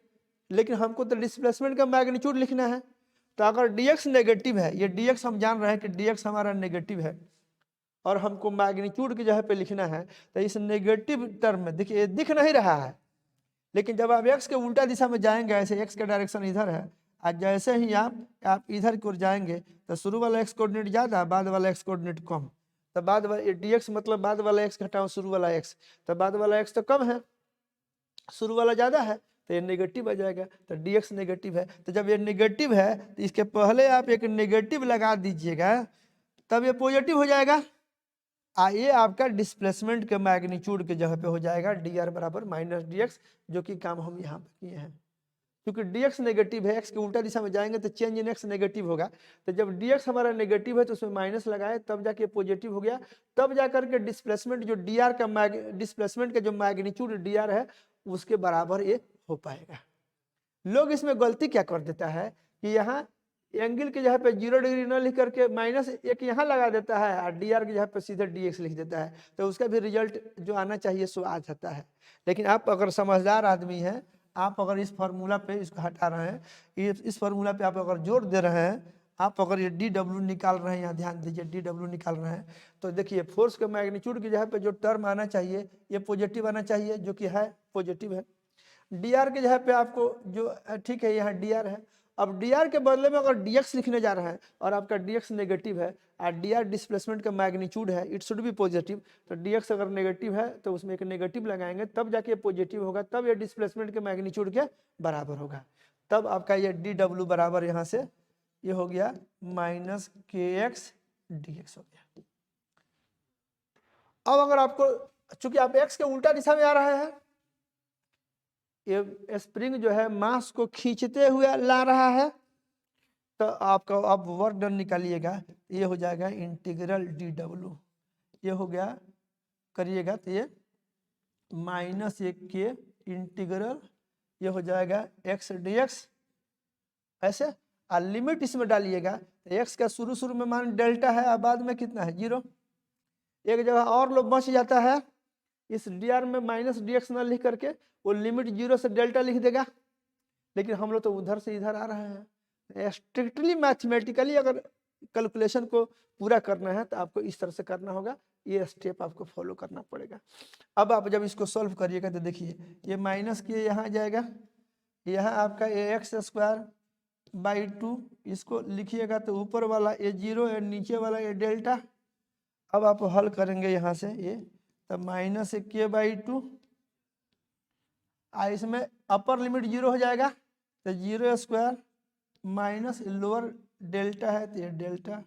लेकिन हमको तो डिस्प्लेसमेंट का मैग्नीट्यूड लिखना है। तो अगर dx नेगेटिव है, ये dx हम जान रहे हैं कि dx हमारा नेगेटिव है, और हमको मैग्नीट्यूड की जगह पे लिखना है, तो इस नेगेटिव टर्म में देखिए दिख नहीं रहा है, लेकिन जब आप x के उल्टा दिशा में जाएंगे, ऐसे x का डायरेक्शन इधर है, और जैसे ही आप इधर की ओर जाएंगे, तो शुरू वाला x कोऑर्डिनेट ज्यादा, बाद वाला x कोऑर्डिनेट कम। तो बाद वाला dx मतलब बाद वाला x घटाओ शुरू वाला x, तो बाद वाला x तो कम है, शुरू वाला ज्यादा है, तो ये नेगेटिव आ जाएगा। तो dx नेगेटिव है, तो जब ये नेगेटिव है तो इसके पहले आप एक नेगेटिव लगा दीजिएगा, तब ये पॉजिटिव हो जाएगा। ये आपका डिस्प्लेसमेंट के मैग्नीट्यूड के जगह पे हो जाएगा डी आर बराबर माइनस डी एक्स, जो कि काम हम यहाँ पे किए हैं। क्योंकि dx नेगेटिव है, x के उल्टा दिशा में जाएंगे तो चेंज इन x नेगेटिव होगा, तो जब dx हमारा नेगेटिव है तो उसमें माइनस लगाए तब जाके पॉजिटिव हो गया, तब जाकर के डिस्प्लेसमेंट जो dr का डिस्प्लेसमेंट का जो मैग्नीट्यूड dr है उसके बराबर ये हो पाएगा। लोग इसमें गलती क्या कर देता है कि यहाँ एंगल के जगह पे 0 डिग्री न लिख करके माइनस एक यहाँ लगा देता है और डी आर की जगह पे सीधे डी एक्स लिख देता है, तो उसका भी रिजल्ट जो आना चाहिए सो आ जाता है। लेकिन आप अगर समझदार आदमी हैं, आप अगर इस फार्मूला पे इसको हटा रहे हैं, इस फार्मूला पे आप अगर जोर दे रहे हैं, आप अगर ये डी डब्ल्यू निकाल रहे हैं, यहाँ ध्यान दीजिए डी डब्ल्यू निकाल रहे हैं, तो देखिए फोर्स के मैग्नीट्यूड की जगह पे जो टर्म आना चाहिए ये पॉजिटिव आना चाहिए, जो कि है पॉजिटिव है। डी आर के जगह पे आपको जो ठीक है यहाँ डी आर है, अब डी आर के बदले में अगर डी एक्स लिखने जा रहे हैं और आपका डी एक्स नेगेटिव है और डी आर डिस्प्लेसमेंट का मैग्नीट्यूड है, इट शुड बी पॉजिटिव, तो डी एक्स अगर नेगेटिव है तो उसमें एक नेगेटिव लगाएंगे तब जाके पॉजिटिव होगा, तब ये डिस्प्लेसमेंट के मैग्नीट्यूड के बराबर होगा, तब आपका ये डी डब्ल्यू बराबर यहाँ से ये हो गया माइनस के एक्स डी एक्स हो गया। अब अगर आपको चूंकि आप एक्स के उल्टा दिशा में आ रहे हैं, ये स्प्रिंग जो है मास को खींचते हुए ला रहा है, तो आपका अब वर्क डन निकालिएगा, ये हो जाएगा इंटीग्रल डी डब्ल्यू, ये हो गया करिएगा तो ये माइनस एक के इंटीग्रल ये हो जाएगा एक्स डी एक्स ऐसे, और लिमिट इसमें डालिएगा तो एक्स का शुरू में मान डेल्टा है और बाद में कितना है 0, एक जगह और लोग बच जाता है, इस डी आर में माइनस डी एक्स ना लिख करके वो लिमिट 0 से डेल्टा लिख देगा, लेकिन हम लोग तो उधर से इधर आ रहे हैं। स्ट्रिक्टली मैथमेटिकली अगर कैलकुलेशन को पूरा करना है तो आपको इस तरह से करना होगा, ये स्टेप आपको फॉलो करना पड़ेगा। अब आप जब इसको सॉल्व करिएगा तो देखिए ये माइनस के यहाँ जाएगा, यहाँ आपका ए एक्स स्क्वायर बाई 2, इसको लिखिएगा तो ऊपर वाला ए 0 है, नीचे वाला ये डेल्टा। अब आप हल करेंगे यहाँ से ये तो माइनस के बाई 2, इसमें अपर लिमिट 0 हो जाएगा तो 0 स्क्वायर माइनस लोअर डेल्टा है तो ये डेल्टा,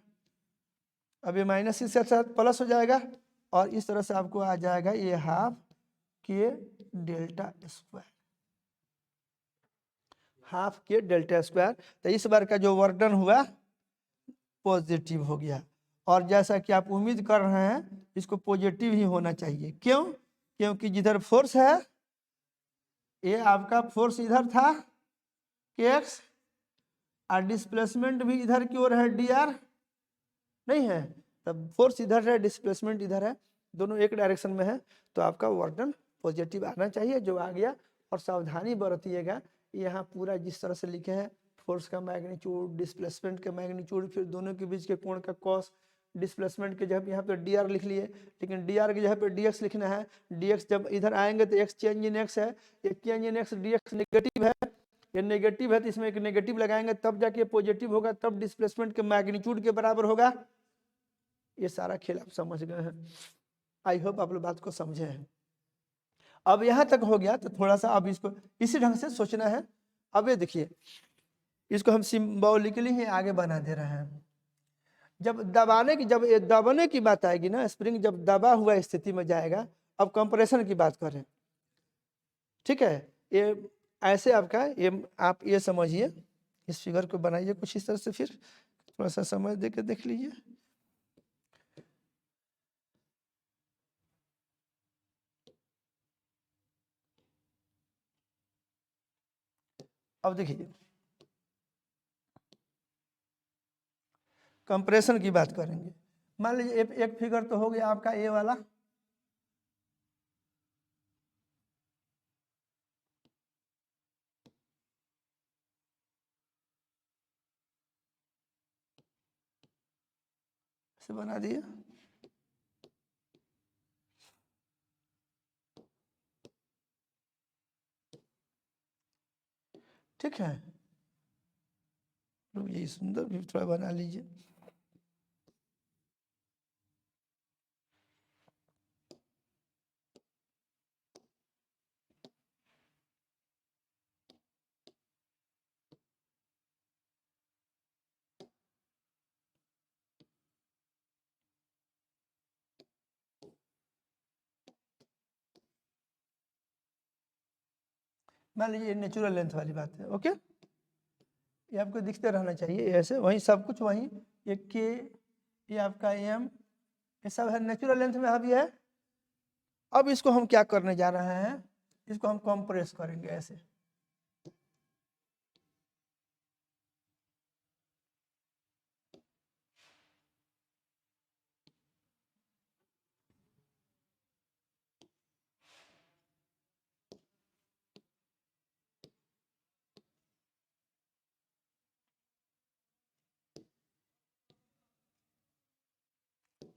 अब ये माइनस इसके साथ प्लस हो जाएगा और इस तरह से आपको आ जाएगा ये हाफ के डेल्टा स्क्वायर, हाफ के डेल्टा स्क्वायर। तो इस बार का जो वर्क डन हुआ पॉजिटिव हो गया, और जैसा कि आप उम्मीद कर रहे हैं इसको पॉजिटिव ही होना चाहिए, क्यों? क्योंकि जिधर फोर्स है ये आपका फोर्स इधर था के एक्स और डिस्प्लेसमेंट भी इधर की ओर है डी आर नहीं है, तब फोर्स इधर है डिस्प्लेसमेंट इधर है, दोनों एक डायरेक्शन में है, तो आपका वर्क डन पॉजिटिव आना चाहिए, जो आ गया। और सावधानी बरतिएगा, यहाँ पूरा जिस तरह से लिखे हैं फोर्स का मैग्नीट्यूड डिस्प्लेसमेंट का मैग्नीट्यूड फिर दोनों के बीच के कोण का कॉस, डिस्प्लेसमेंट के जगह पे यहाँ पे डी आर लिख लिए, लेकिन डी आर की जगह पे डी एक्स लिखना है, डी एक्स जब इधर आएंगे तो एक्स चेंज इन एक्स है, ये change in x D x negative है, ये नेगेटिव है तो इसमें एक नेगेटिव लगाएंगे तब जाके पॉजिटिव होगा, तब डिस्प्लेसमेंट के मैग्नीट्यूड के बराबर होगा। ये सारा खेल आप समझ गए हैं, आई होप आप लोग बात को समझे हैं। अब यहाँ तक हो गया तो थोड़ा सा अब इसको इसी ढंग से सोचना है। अब ये देखिए इसको हम सिंबॉलिकली ही आगे बना दे रहे हैं, जब दबाने की जब ये दबाने की बात आएगी ना, स्प्रिंग जब दबा हुआ स्थिति में जाएगा, अब कंप्रेशन की बात करें, ठीक है, ये ऐसे आपका ये आप ये समझिए, इस फिगर को बनाइए कुछ इस तरह से, फिर थोड़ा सा समझ दे के देख लीजिए। अब देखिए कंप्रेशन की बात करेंगे, मान लीजिए एक फिगर तो हो गया आपका ए वाला, से बना दिए, ठीक है, ये सुंदर भी थोड़ा बना लीजिए। मान लीजिए नेचुरल लेंथ वाली बात है। ओके, ये आपको दिखते रहना चाहिए ऐसे, वहीं सब कुछ वहीं, ये के, ये आपका एम, ये सब है नेचुरल लेंथ में अभी है। अब इसको हम क्या करने जा रहे हैं, इसको हम कंप्रेस करेंगे ऐसे।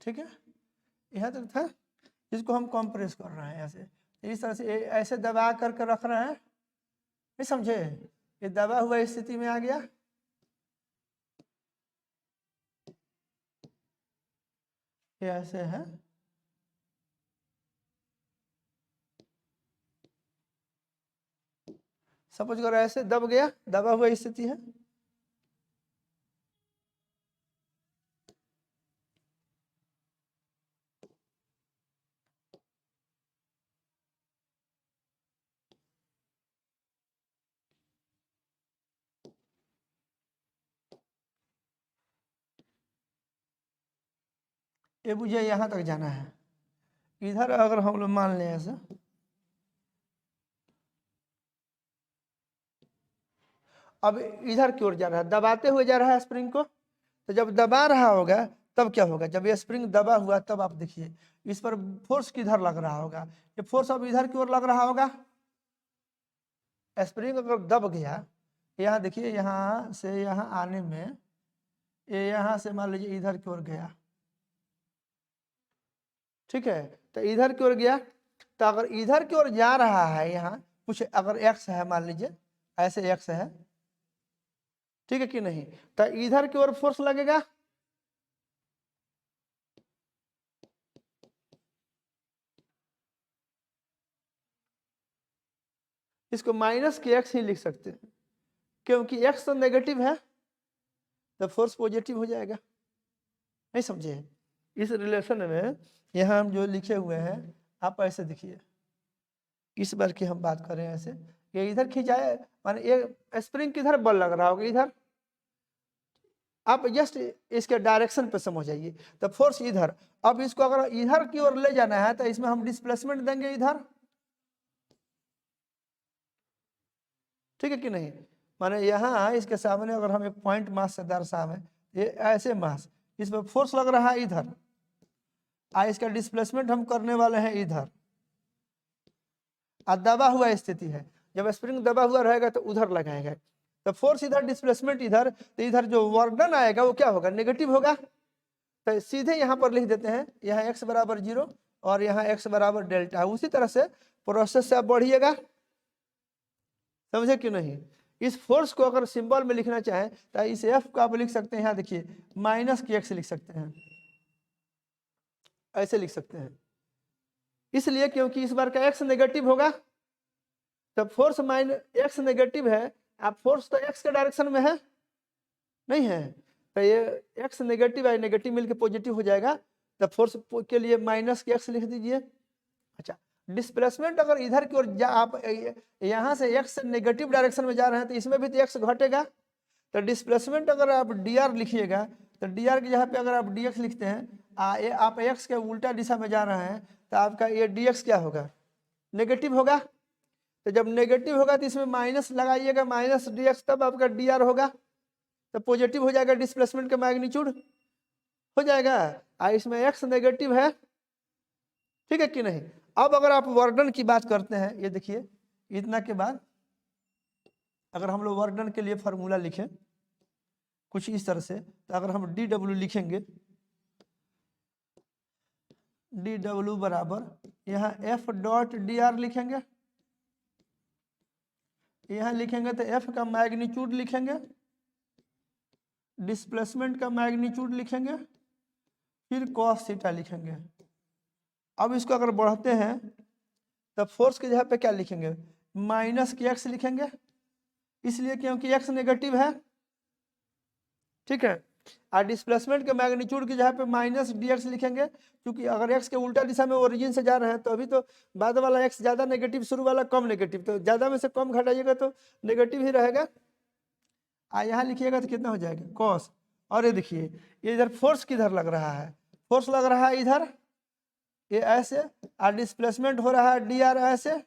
ठीक है, यहाँ तक था। इसको हम कंप्रेस कर रहे हैं ऐसे, इस तरह से ऐसे दबा करके रख रहे हैं, नहीं समझे, ये दबा हुआ स्थिति में आ गया। ये ऐसे है, सपोज करो ऐसे दब गया, दबा हुआ स्थिति है। ये मुझे यहाँ तक जाना है, इधर अगर हम लोग मान लें ऐसे, अब इधर की ओर जा रहा है, दबाते हुए जा रहा है स्प्रिंग को। तो जब दबा रहा होगा तब क्या होगा, जब ये स्प्रिंग दबा हुआ तब आप देखिए इस पर फोर्स किधर लग रहा होगा, ये फोर्स अब इधर की ओर लग रहा होगा। स्प्रिंग अगर दब गया, यहाँ देखिए, यहाँ से यहाँ आने में, ये यहाँ से मान लीजिए इधर की ओर गया, ठीक है, तो इधर की ओर गया, तो अगर इधर की ओर जा रहा है, यहाँ कुछ अगर एक्स है, मान लीजिए ऐसे एक्स है, ठीक है कि नहीं, तो इधर की ओर फोर्स लगेगा। इसको माइनस के एक्स ही लिख सकते हैं, क्योंकि एक्स तो नेगेटिव है, तो फोर्स पॉजिटिव हो जाएगा। नहीं समझे, इस रिलेशन में यहाँ हम जो लिखे हुए हैं, आप ऐसे देखिए, इस बार की हम बात करें ऐसे, ये इधर खिंचाए, माने ये स्प्रिंग किधर बल लग रहा होगा, इधर। आप जस्ट इसके डायरेक्शन पे समझ जाइए, तो फोर्स इधर। अब इसको अगर इधर की ओर ले जाना है, तो इसमें हम डिस्प्लेसमेंट देंगे इधर, ठीक है कि नहीं। माने यहाँ इसके सामने अगर हम एक पॉइंट मास से दर्शावें, ये ऐसे मास, इस पर फोर्स लग रहा है इधर, इसका डिस्प्लेसमेंट हम करने वाले हैं इधर, दबा हुआ स्थिति है, जब स्प्रिंग दबा हुआ रहेगा तो उधर लगाएगा, तो फोर्स इधर, डिस्प्लेसमेंट इधर, तो इधर जो वर्डन आएगा वो क्या होगा, नेगेटिव होगा। तो सीधे यहाँ पर लिख देते हैं, यहाँ x बराबर 0 और यहाँ x बराबर डेल्टा। उसी तरह से प्रोसेस से आप बढ़िएगा, समझे क्यों नहीं। इस फोर्स को अगर सिंबल में लिखना चाहें तो इस f को आप लिख सकते हैं, यहाँ देखिए माइनस के x लिख सकते हैं, ऐसे लिख सकते हैं, इसलिए क्योंकि इस बार का x नेगेटिव होगा, तो फोर्स माइनस x नेगेटिव है, आप फोर्स तो x के डायरेक्शन में है, नहीं है, तो ये x नेगेटिव है, नेगेटिव मिलके पॉजिटिव हो जाएगा, तो फोर्स के लिए माइनस के x लिख दीजिए। अच्छा, डिस्प्लेसमेंट अगर इधर की ओर आप यहाँ से x नेगेटिव डायरेक्शन में जा रहे हैं, तो इसमें भी तो x घटेगा, तो डिस्प्लेसमेंट अगर आप dr लिखिएगा, तो dr की जगह पे अगर आप dx लिखते हैं, आप x के उल्टा दिशा में जा रहे हैं, तो आपका ये dx क्या होगा, नेगेटिव होगा। तो जब नेगेटिव होगा तो इसमें माइनस लगाइएगा, माइनस dx, तब आपका dr होगा, तो पॉजिटिव हो जाएगा, डिस्प्लेसमेंट का मैग्नीट्यूड हो जाएगा। इसमें x नेगेटिव है, ठीक है कि नहीं। अब अगर आप वर्डन की बात करते हैं, ये देखिए, इतना के बाद अगर हम लोग वर्डन के लिए फार्मूला लिखें कुछ इस तरह से, तो अगर हम dw लिखेंगे, dw बराबर यहाँ f डॉट dr लिखेंगे, यहाँ लिखेंगे तो f का मैग्नीट्यूड लिखेंगे, डिस्प्लेसमेंट का मैग्नीट्यूड लिखेंगे, फिर cos थीटा लिखेंगे। अब इसको अगर बढ़ाते हैं तो फोर्स की जगह पे क्या लिखेंगे, माइनस के x लिखेंगे, इसलिए क्योंकि x नेगेटिव है, ठीक है। और डिस्प्लेसमेंट के मैग्नीट्यूड की जगह पे माइनस dx लिखेंगे, क्योंकि अगर x के उल्टा दिशा में ओरिजिन से जा रहे हैं तो अभी तो बाद वाला x ज़्यादा नेगेटिव, शुरू वाला कम नेगेटिव, तो ज़्यादा में से कम घटाइएगा तो नेगेटिव ही रहेगा। यहाँ लिखिएगा तो कितना हो जाएगा cos। और ये देखिए ये इधर फोर्स किधर लग रहा है, फोर्स लग रहा है इधर, ये ऐसे, और डिस्प्लेसमेंट हो रहा है dr ऐसे,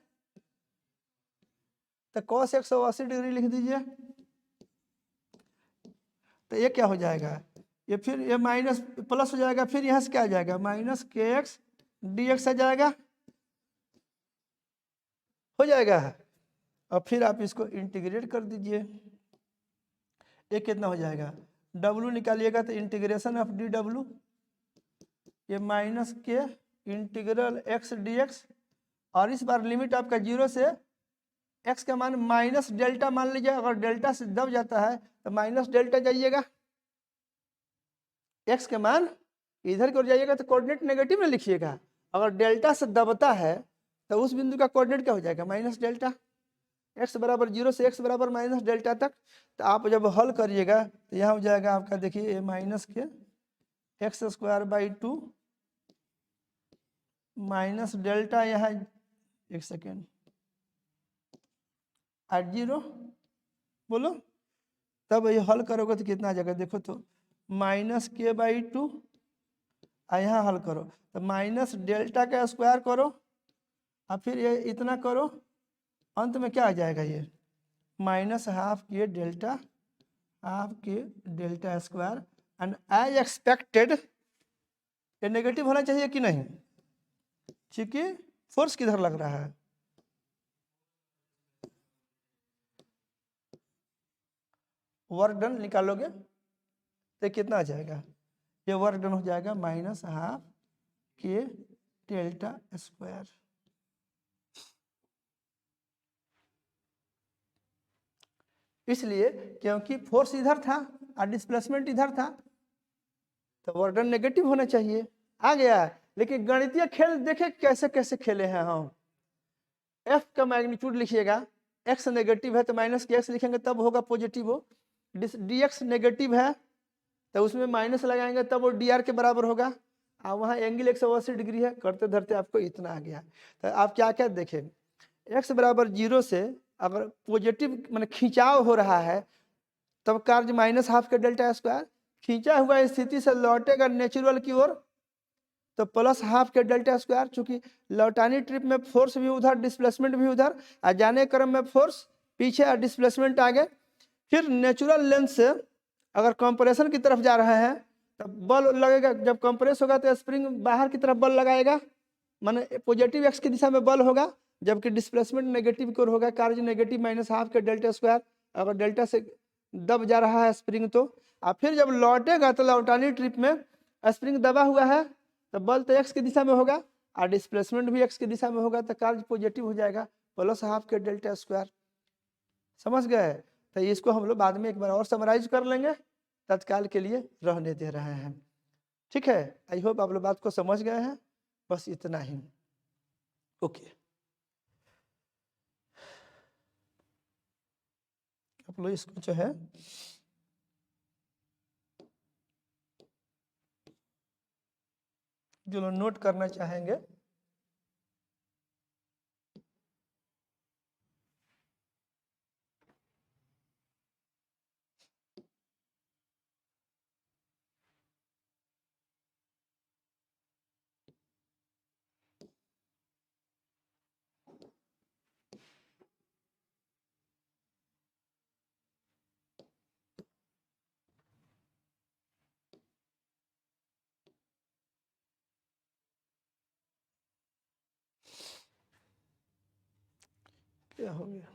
तो cos 180 डिग्री लिख दीजिए। तो ये क्या हो जाएगा, ये फिर ये माइनस प्लस हो जाएगा, फिर यहाँ से क्या आ जाएगा माइनस kx dx आ जाएगा, हो जाएगा। और फिर आप इसको इंटीग्रेट कर दीजिए, ये कितना हो जाएगा, w निकालिएगा तो इंटीग्रेशन ऑफ dw, ये माइनस के इंटीग्रल x dx, और इस बार लिमिट आपका 0 से x का मान माइनस डेल्टा मान लीजिए, अगर डेल्टा से दब जाता है तो माइनस डेल्टा जाइएगा, x के मान इधर की ओर जाइएगा तो कोऑर्डिनेट नेगेटिव में लिखिएगा, अगर डेल्टा से दबता है तो उस बिंदु का कोऑर्डिनेट क्या हो जाएगा माइनस डेल्टा, x बराबर 0 से x बराबर माइनस डेल्टा तक। तो आप जब हल करिएगा तो यहाँ हो जाएगा आपका, देखिए माइनस के x²/2 माइनस डेल्टा, यहाँ एक सेकेंड, 0 बोलो, तब ये हल करोगे तो कितना आ जाएगा, देखो तो -k/2, यहाँ हल करो तो माइनस डेल्टा का स्क्वायर करो, और फिर ये इतना करो, अंत में क्या आ जाएगा, ये -12k delta square. And as expected ये नेगेटिव होना चाहिए कि नहीं, क्योंकि फोर्स किधर लग रहा है, वर्क डन निकालोगे तो कितना आ जाएगा, ये वर्क डन हो जाएगा -12k डेल्टा स्क्वायर। इसलिए क्योंकि फोर्स इधर था और डिस्प्लेसमेंट इधर था, तो वर्क डन नेगेटिव होना चाहिए, आ गया। लेकिन गणितीय खेल देखे कैसे कैसे खेले हैं हम, F का मैग्नीट्यूड लिखिएगा, x नेगेटिव है तो माइनस के x लिखेंगे तब होगा पॉजिटिव, हो dx नेगेटिव है तो उसमें माइनस लगाएंगे तब वो dr के बराबर होगा, और वहाँ एंगल 180 डिग्री है, करते धरते आपको इतना आ गया। तो आप क्या क्या देखें, x बराबर 0 से अगर पॉजिटिव मैंने खिंचाव हो रहा है तब कार्य -12 के डेल्टा स्क्वायर, खींचा हुआ स्थिति से लौटेगा नेचुरल की ओर तो +12 के डेल्टा स्क्वायर, चूंकि लौटानी ट्रिप में फोर्स भी उधर डिस्प्लेसमेंट भी उधर, और जाने क्रम में फोर्स पीछे और डिस्प्लेसमेंट आगे। फिर नेचुरल लेंथ से अगर कंप्रेशन की तरफ जा रहे हैं तो बल लगेगा, जब कंप्रेस होगा तो स्प्रिंग बाहर की तरफ बल लगाएगा, माने पॉजिटिव एक्स की दिशा में बल होगा, जबकि डिस्प्लेसमेंट नेगेटिव की ओर होगा, कार्य नेगेटिव -12 के डेल्टा स्क्वायर, अगर डेल्टा से दब जा रहा है स्प्रिंग तो। और फिर जब लौटेगा तो लौटानी ट्रिप में स्प्रिंग दबा हुआ है तो बल तो एक्स की दिशा में होगा और डिस्प्लेसमेंट भी एक्स की दिशा में होगा, तो कार्य पॉजिटिव हो जाएगा +12 के डेल्टा स्क्वायर। समझ गए, तो इसको हम लोग बाद में एक बार और समराइज कर लेंगे, तत्काल के लिए रहने दे रहे हैं। ठीक है, आई होप आप लोग बात को समझ गए हैं, बस इतना ही। ओके, आप लोग इसको जो है जो लोग नोट करना चाहेंगे क्या हो गया,